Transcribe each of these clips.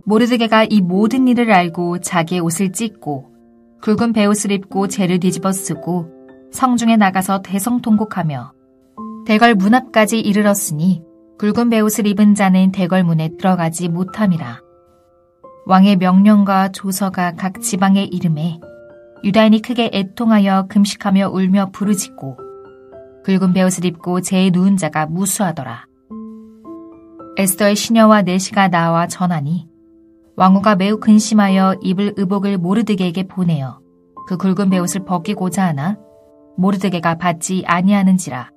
모르드게가 이 모든 일을 알고 자기의 옷을 찢고 굵은 베옷을 입고 재를 뒤집어 쓰고 성중에 나가서 대성통곡하며 대궐 문 앞까지 이르렀으니 굵은 베옷을 입은 자는 대궐 문에 들어가지 못함이라. 왕의 명령과 조서가 각 지방에 이름에 유다인이 크게 애통하여 금식하며 울며 부르짖고 굵은 베옷을 입고 재에 누운 자가 무수하더라. 에스더의 시녀와 내시가 나와 전하니 왕후가 매우 근심하여 입을 의복을 모르드게에게 보내어 그 굵은 베옷을 벗기고자 하나 모르드게가 받지 아니하는지라.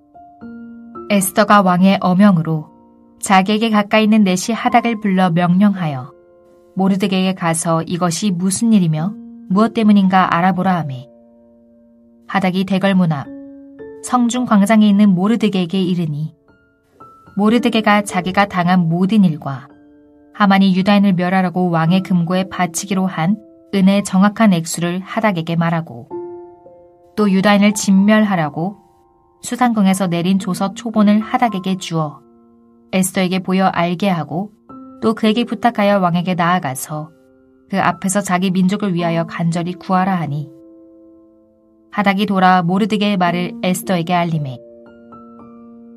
에스더가 왕의 어명으로 자기에게 가까이 있는 내시 하닥을 불러 명령하여 모르드게에게 가서 이것이 무슨 일이며 무엇 때문인가 알아보라 하매 하닥이 대궐 문 앞 성중 광장에 있는 모르드게에게 이르니 모르드게가 자기가 당한 모든 일과 하만이 유다인을 멸하라고 왕의 금고에 바치기로 한 은혜의 정확한 액수를 하닥에게 말하고 또 유다인을 진멸하라고 수상궁에서 내린 조서 초본을 하닥에게 주어 에스더에게 보여 알게 하고 또 그에게 부탁하여 왕에게 나아가서 그 앞에서 자기 민족을 위하여 간절히 구하라 하니 하닥이 돌아 모르드게의 말을 에스더에게 알리매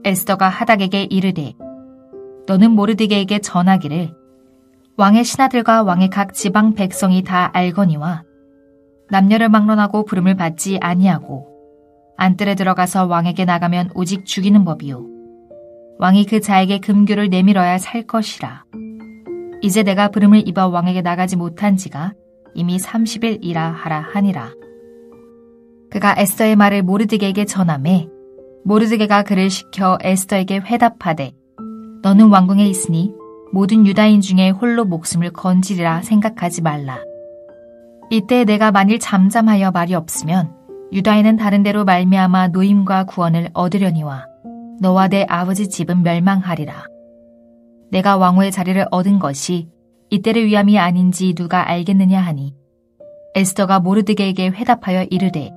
에스더가 하닥에게 이르되 너는 모르드게에게 전하기를 왕의 신하들과 왕의 각 지방 백성이 다 알거니와 남녀를 막론하고 부름을 받지 아니하고 안뜰에 들어가서 왕에게 나가면 오직 죽이는 법이요 왕이 그 자에게 금규를 내밀어야 살 것이라. 이제 내가 부름을 입어 왕에게 나가지 못한 지가 이미 30일이라 하라 하니라. 그가 에스더의 말을 모르드게에게 전하매 모르드게가 그를 시켜 에스더에게 회답하되 너는 왕궁에 있으니 모든 유다인 중에 홀로 목숨을 건지리라 생각하지 말라. 이때 내가 만일 잠잠하여 말이 없으면 유다인은 다른 데로 말미암아 노임과 구원을 얻으려니와 너와 내 아버지 집은 멸망하리라. 내가 왕후의 자리를 얻은 것이 이때를 위함이 아닌지 누가 알겠느냐 하니 에스더가 모르드게에게 회답하여 이르되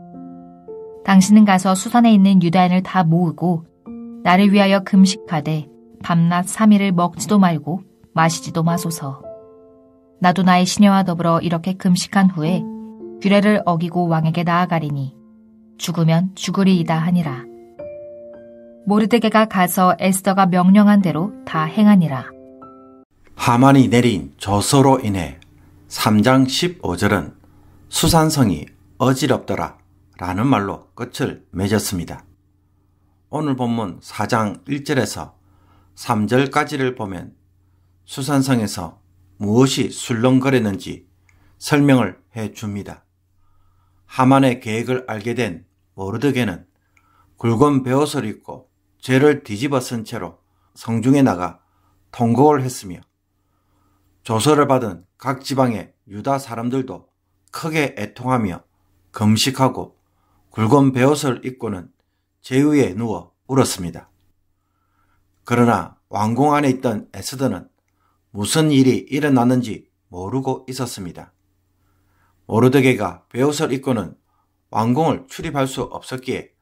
당신은 가서 수산에 있는 유다인을 다 모으고 나를 위하여 금식하되 밤낮 3일을 먹지도 말고 마시지도 마소서. 나도 나의 시녀와 더불어 이렇게 금식한 후에 규례를 어기고 왕에게 나아가리니 죽으면 죽으리이다 하니라. 모르드게가 가서 에스더가 명령한 대로 다 행하니라. 하만이 내린 조서로 인해 3장 15절은 수산성이 어지럽더라 라는 말로 끝을 맺었습니다. 오늘 본문 4장 1절에서 3절까지를 보면 수산성에서 무엇이 술렁거렸는지 설명을 해줍니다. 하만의 계획을 알게 된 모르드게는 굵은 베옷을 입고 죄를 뒤집어 쓴 채로 성중에 나가 통곡을 했으며 조서를 받은 각 지방의 유다 사람들도 크게 애통하며 금식하고 굵은 베옷을 입고는 제 위에 누워 울었습니다. 그러나 왕궁 안에 있던 에스더는 무슨 일이 일어났는지 모르고 있었습니다. 모르드게가 베옷을 입고는 왕궁을 출입할 수 없었기에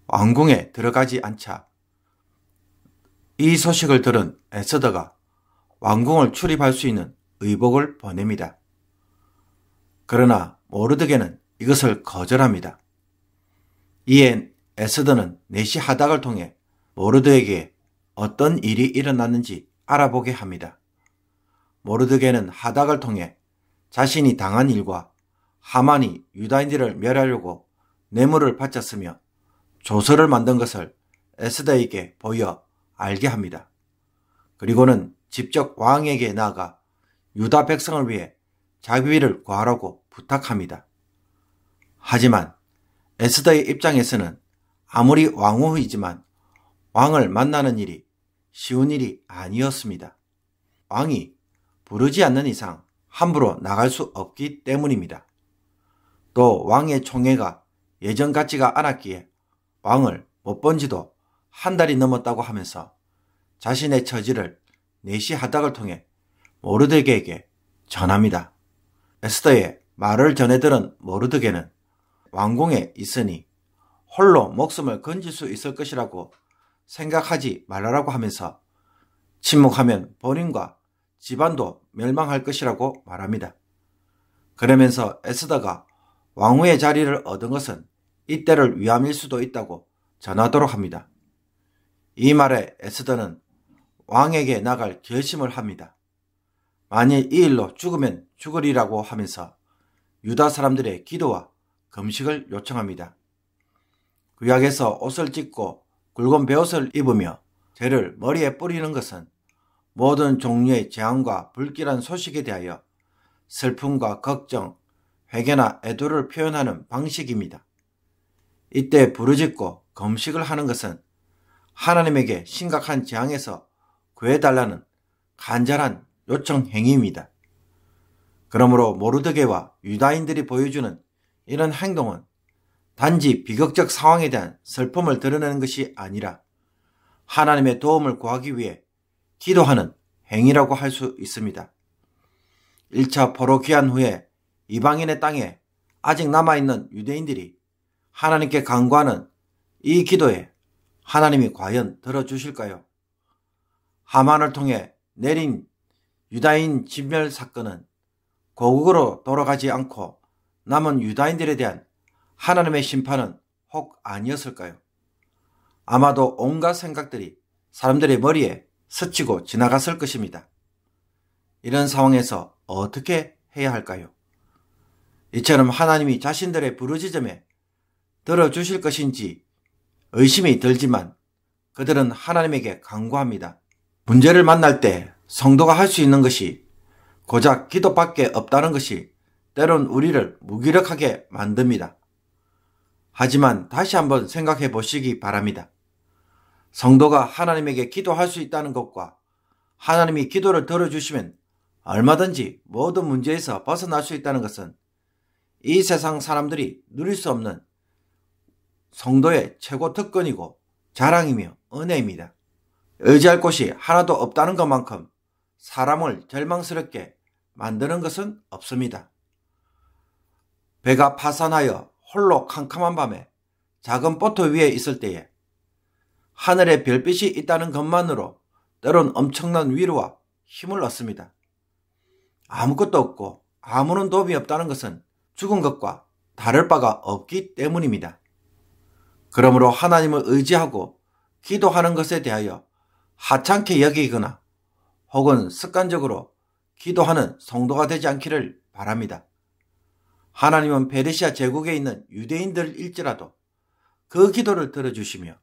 왕궁에 들어가지 않자 이 소식을 들은 에스더가 왕궁을 출입할 수 있는 의복을 보냅니다. 그러나 모르드게는 이것을 거절합니다. 이에 에스더는 내시 하닥을 통해 모르드게에게 어떤 일이 일어났는지 알아보게 합니다. 모르드게는 하닥을 통해 자신이 당한 일과 하만이 유다인들을 멸하려고 뇌물을 바쳤으며 조서를 만든 것을 에스더에게 보여 알게 합니다. 그리고는 직접 왕에게 나아가 유다 백성을 위해 자비를 구하라고 부탁합니다. 하지만 에스더의 입장에서는 아무리 왕후이지만 왕을 만나는 일이 쉬운 일이 아니었습니다. 왕이 부르지 않는 이상 함부로 나갈 수 없기 때문입니다. 또 왕의 총애가 예전 같지가 않았기에 왕을 못 본 지도 한 달이 넘었다고 하면서 자신의 처지를 내시 하닥을 통해 모르드게에게 전합니다. 에스더의 말을 전해들은 모르드게는 왕궁에 있으니 홀로 목숨을 건질 수 있을 것이라고 생각하지 말라고 하면서 침묵하면 본인과 집안도 멸망할 것이라고 말합니다. 그러면서 에스더가 왕후의 자리를 얻은 것은 이때를 위함일 수도 있다고 전하도록 합니다. 이 말에 에스더는 왕에게 나갈 결심을 합니다. 만일 이 일로 죽으면 죽으리라고 하면서 유다 사람들의 기도와 금식을 요청합니다. 구약에서 옷을 찢고 굵은 베옷을 입으며 죄를 머리에 뿌리는 것은 모든 종류의 재앙과 불길한 소식에 대하여 슬픔과 걱정, 회개나 애도를 표현하는 방식입니다. 이때 부르짖고 금식을 하는 것은 하나님에게 심각한 재앙에서 구해달라는 간절한 요청 행위입니다. 그러므로 모르드게와 유다인들이 보여주는 이런 행동은 단지 비극적 상황에 대한 슬픔을 드러내는 것이 아니라 하나님의 도움을 구하기 위해 기도하는 행위라고 할 수 있습니다. 1차 포로 귀환 후에 이방인의 땅에 아직 남아있는 유대인들이 하나님께 간구하는 이 기도에 하나님이 과연 들어주실까요? 하만을 통해 내린 유다인 진멸 사건은 고국으로 돌아가지 않고 남은 유다인들에 대한 하나님의 심판은 혹 아니었을까요? 아마도 온갖 생각들이 사람들의 머리에 스치고 지나갔을 것입니다. 이런 상황에서 어떻게 해야 할까요? 이처럼 하나님이 자신들의 부르짖음에 들어주실 것인지 의심이 들지만 그들은 하나님에게 간구합니다. 문제를 만날 때 성도가 할 수 있는 것이 고작 기도밖에 없다는 것이 때론 우리를 무기력하게 만듭니다. 하지만 다시 한번 생각해 보시기 바랍니다. 성도가 하나님에게 기도할 수 있다는 것과 하나님이 기도를 들어주시면 얼마든지 모든 문제에서 벗어날 수 있다는 것은 이 세상 사람들이 누릴 수 없는 성도의 최고 특권이고 자랑이며 은혜입니다. 의지할 곳이 하나도 없다는 것만큼 사람을 절망스럽게 만드는 것은 없습니다. 배가 파산하여 홀로 캄캄한 밤에 작은 보트 위에 있을 때에 하늘에 별빛이 있다는 것만으로 때론 엄청난 위로와 힘을 얻습니다. 아무것도 없고 아무런 도움이 없다는 것은 죽은 것과 다를 바가 없기 때문입니다. 그러므로 하나님을 의지하고 기도하는 것에 대하여 하찮게 여기거나 혹은 습관적으로 기도하는 성도가 되지 않기를 바랍니다. 하나님은 페르시아 제국에 있는 유대인들일지라도 그 기도를 들어주시며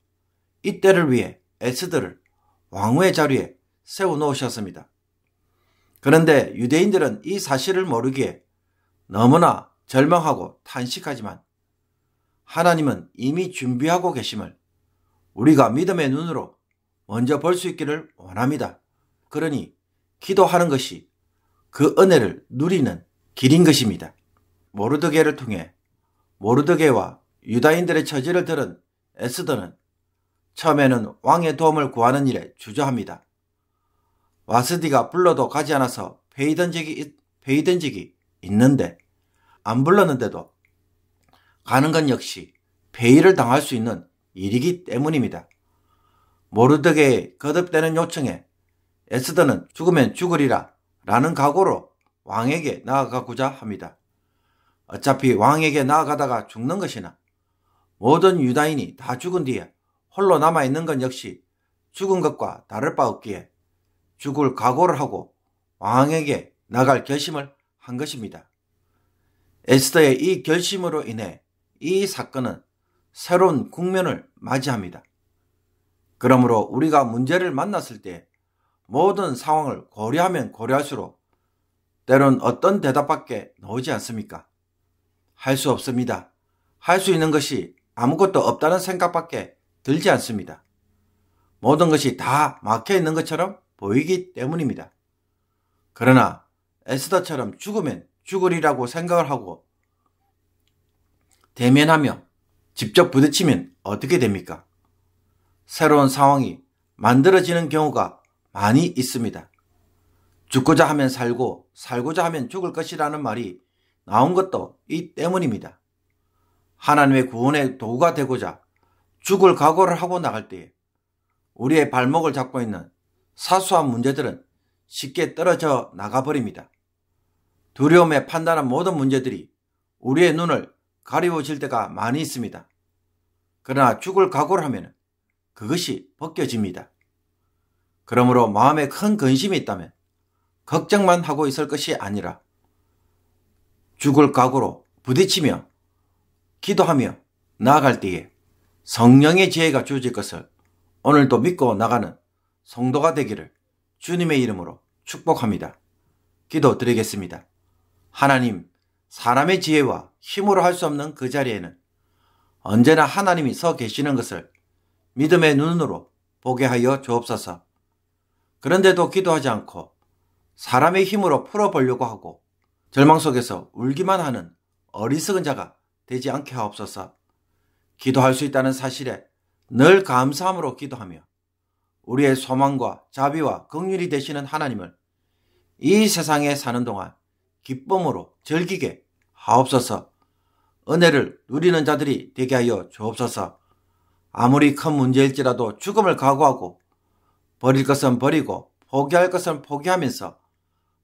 이때를 위해 에스더를 왕후의 자리에 세워놓으셨습니다. 그런데 유대인들은 이 사실을 모르기에 너무나 절망하고 탄식하지만 하나님은 이미 준비하고 계심을 우리가 믿음의 눈으로 먼저 볼 수 있기를 원합니다. 그러니 기도하는 것이 그 은혜를 누리는 길인 것입니다. 모르드게를 통해 모르드게와 유다인들의 처지를 들은 에스더는 처음에는 왕의 도움을 구하는 일에 주저합니다. 와스디가 불러도 가지 않아서 회의된 적이 있는데 안 불렀는데도 가는 건 역시 폐위를 당할 수 있는 일이기 때문입니다. 모르드게의 거듭되는 요청에 에스더는 죽으면 죽으리라 라는 각오로 왕에게 나아가고자 합니다. 어차피 왕에게 나아가다가 죽는 것이나 모든 유다인이 다 죽은 뒤에 홀로 남아있는 건 역시 죽은 것과 다를 바 없기에 죽을 각오를 하고 왕에게 나갈 결심을 한 것입니다. 에스더의 이 결심으로 인해 이 사건은 새로운 국면을 맞이합니다. 그러므로 우리가 문제를 만났을 때 모든 상황을 고려하면 고려할수록 때론 어떤 대답밖에 나오지 않습니까? 할 수 없습니다. 할 수 있는 것이 아무것도 없다는 생각밖에 들지 않습니다. 모든 것이 다 막혀 있는 것처럼 보이기 때문입니다. 그러나 에스더처럼 죽으면 죽으리라고 생각을 하고 대면하며 직접 부딪히면 어떻게 됩니까? 새로운 상황이 만들어지는 경우가 많이 있습니다. 죽고자 하면 살고 살고자 하면 죽을 것이라는 말이 나온 것도 이 때문입니다. 하나님의 구원의 도구가 되고자 죽을 각오를 하고 나갈 때에 우리의 발목을 잡고 있는 사소한 문제들은 쉽게 떨어져 나가버립니다. 두려움에 판단한 모든 문제들이 우리의 눈을 가리워질 때가 많이 있습니다. 그러나 죽을 각오를 하면 그것이 벗겨집니다. 그러므로 마음에 큰 근심이 있다면 걱정만 하고 있을 것이 아니라 죽을 각오로 부딪히며 기도하며 나아갈 때에 성령의 지혜가 주어질 것을 오늘도 믿고 나가는 성도가 되기를 주님의 이름으로 축복합니다. 기도드리겠습니다. 하나님, 사람의 지혜와 힘으로 할 수 없는 그 자리에는 언제나 하나님이 서 계시는 것을 믿음의 눈으로 보게 하여 주옵소서. 그런데도 기도하지 않고 사람의 힘으로 풀어보려고 하고 절망 속에서 울기만 하는 어리석은 자가 되지 않게 하옵소서. 기도할 수 있다는 사실에 늘 감사함으로 기도하며 우리의 소망과 자비와 긍휼이 되시는 하나님을 이 세상에 사는 동안 기쁨으로 즐기게 하옵소서. 은혜를 누리는 자들이 되게 하여 주옵소서. 아무리 큰 문제일지라도 죽음을 각오하고 버릴 것은 버리고 포기할 것은 포기하면서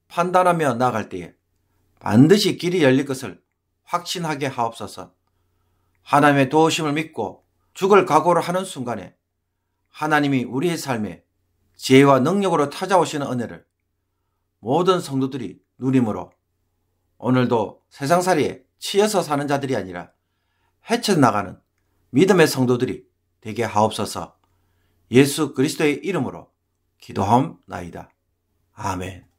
판단하며 나아갈 때에 반드시 길이 열릴 것을 확신하게 하옵소서. 하나님의 도우심을 믿고 죽을 각오를 하는 순간에 하나님이 우리의 삶에 지혜와 능력으로 찾아오시는 은혜를 모든 성도들이 누림으로 오늘도 세상살이에 치여서 사는 자들이 아니라 헤쳐나가는 믿음의 성도들이 되게 하옵소서. 예수 그리스도의 이름으로 기도하옵나이다. 아멘.